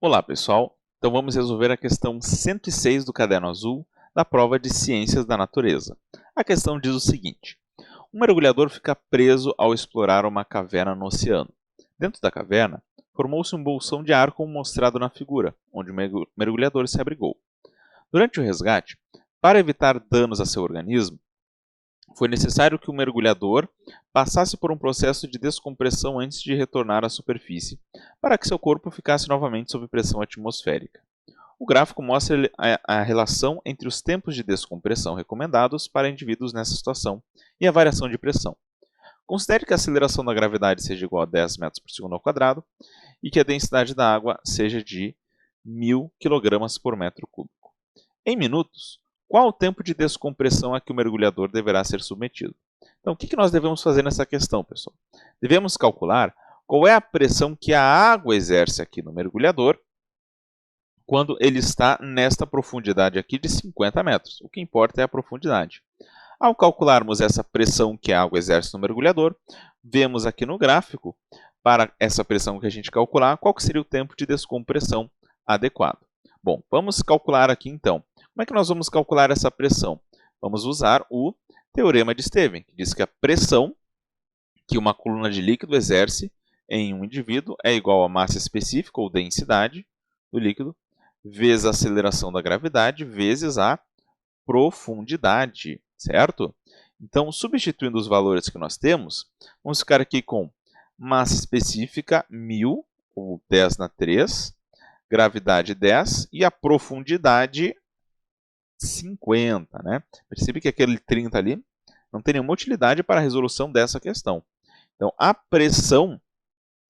Olá, pessoal! Então vamos resolver a questão 106 do Caderno Azul da prova de Ciências da Natureza. A questão diz o seguinte: um mergulhador fica preso ao explorar uma caverna no oceano. Dentro da caverna, formou-se um bolsão de ar como mostrado na figura, onde o mergulhador se abrigou. Durante o resgate, para evitar danos a seu organismo, foi necessário que o mergulhador passasse por um processo de descompressão antes de retornar à superfície, para que seu corpo ficasse novamente sob pressão atmosférica. O gráfico mostra a relação entre os tempos de descompressão recomendados para indivíduos nessa situação e a variação de pressão. Considere que a aceleração da gravidade seja igual a 10 metros por segundo ao quadrado e que a densidade da água seja de 1000 kg por metro cúbico. Em minutos, qual o tempo de descompressão a que o mergulhador deverá ser submetido? Então, o que nós devemos fazer nessa questão, pessoal? Devemos calcular qual é a pressão que a água exerce aqui no mergulhador quando ele está nesta profundidade aqui de 50 metros. O que importa é a profundidade. Ao calcularmos essa pressão que a água exerce no mergulhador, vemos aqui no gráfico, para essa pressão que a gente calcular, qual que seria o tempo de descompressão adequado. Bom, vamos calcular aqui então. Como é que nós vamos calcular essa pressão? Vamos usar o Teorema de Stevens, que diz que a pressão que uma coluna de líquido exerce em um indivíduo é igual à massa específica ou densidade do líquido vezes a aceleração da gravidade vezes a profundidade, certo? Então, substituindo os valores que nós temos, vamos ficar aqui com massa específica 1000, ou 10 na 3, gravidade 10 e a profundidade 50, né? Percebe que aquele 30 ali não tem nenhuma utilidade para a resolução dessa questão. Então, a pressão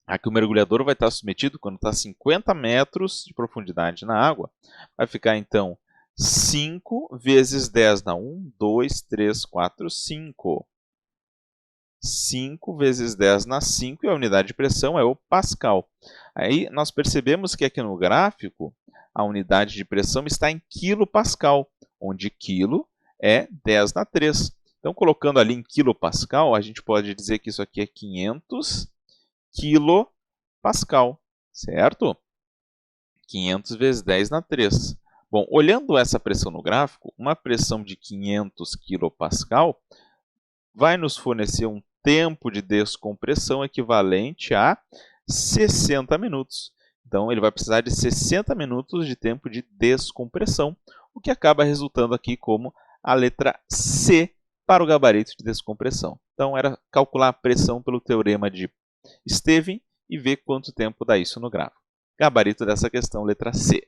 a que o mergulhador vai estar submetido quando está a 50 metros de profundidade na água, vai ficar, então, 5 vezes 10 na 1, 2, 3, 4, 5. 5 vezes 10 na 5 e a unidade de pressão é o pascal. Aí nós percebemos que aqui no gráfico a unidade de pressão está em quilopascal, onde quilo é 10 na 3. Então, colocando ali em quilopascal, a gente pode dizer que isso aqui é 500 quilopascal, certo? 500 vezes 10 na 3. Bom, olhando essa pressão no gráfico, uma pressão de 500 quilopascal vai nos fornecer um tempo de descompressão equivalente a 60 minutos. Então, ele vai precisar de 60 minutos de tempo de descompressão, o que acaba resultando aqui como a letra C para o gabarito de descompressão. Então, era calcular a pressão pelo teorema de Stevens e ver quanto tempo dá isso no gráfico. Gabarito dessa questão, letra C.